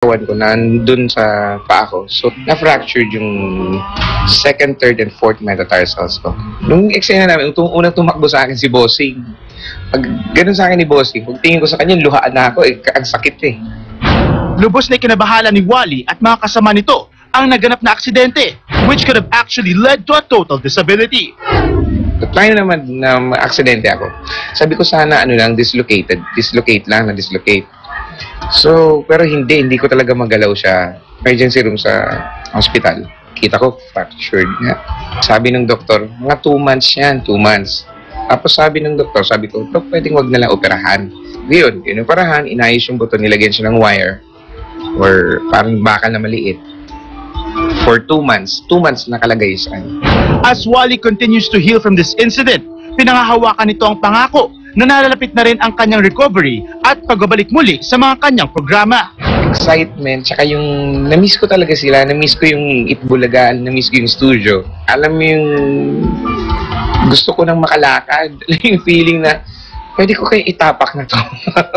katawan ko nandun sa paa ko. So, na-fractured yung second, third, and fourth metatarsals ko. Nung eksena namin, unang tumakbo sa akin si Bossing. Pag ganun sa akin ni Bossing, pag tingin ko sa kanya, luhaan na ako, ang sakit eh. Lubos na ikinabahala ni Wally at mga kasama nito ang naganap na aksidente, which could have actually led to a total disability. Tayo naman na aksidente ako. Sabi ko sana dislocate lang. So, pero hindi ko talaga magalaw siya. Emergency room sa hospital. Kita ko, fractured nga. Sabi ng doktor, mga 2 months yan, 2 months. Tapos sabi ng doktor, sabi ko, pwedeng wag na lang operahan. Yun, inoperahan, inayos yung buto, nilagyan siya ng wire or parang bakal na maliit. For 2 months nakalagay siya. As Wally continues to heal from this incident, pinangahawakan nito ang pangako na nalalapit na rin ang kanyang recovery at pagbabalik muli sa mga kanyang programa. Excitement, tsaka yung na-miss ko talaga sila, na-miss ko yung Itbulagaan, na-miss ko yung studio. Alam mo yung gusto ko nang makalakad, yung feeling na pwede ko kayo itapak na to.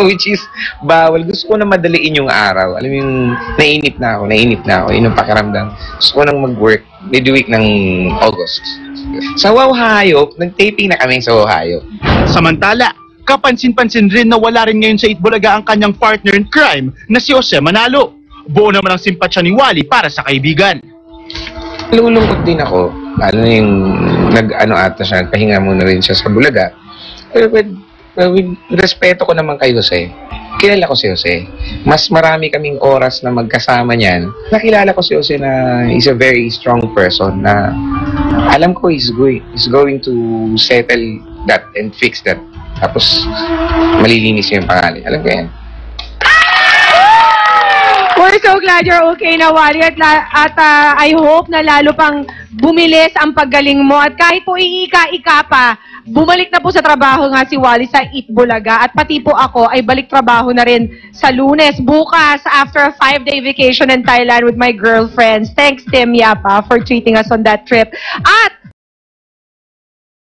Which is bawal. Gusto ko na madaliin yung araw. Alam mo yung nainip na ako. Yun yung pakiramdam. Gusto ko nang mag-work midweek ng August. Sa Wow Hayop, nag-taping na kami sa Wow Hayop. Samantala, kapansin-pansin rin na wala rin ngayon sa Itbulaga ang kanyang partner in crime na si Jose Manalo. Buo naman ang simpatsya ni Wally para sa kaibigan. Lulungkot din ako. Lalo na yung ata siya, pahinga muna rin siya sa Bulaga. Pero with respeto ko naman kay Jose. Kilala ko si Jose. Mas marami kaming oras na magkasama niyan. Nakilala ko si Jose na is a very strong person na alam ko is going to settle that and fix that. Tapos malilinis yung pangalan. Alam ko yan. We're so glad you're okay na, Wally, at I hope na lalo pang bumilis ang paggaling mo at kahit po iika-ika pa, bumalik na po sa trabaho nga si Wally sa Itbulaga at pati po ako ay balik trabaho na rin sa Lunes, bukas, after a 5-day vacation in Thailand with my girlfriends. Thanks, Tim Yapa, for treating us on that trip. At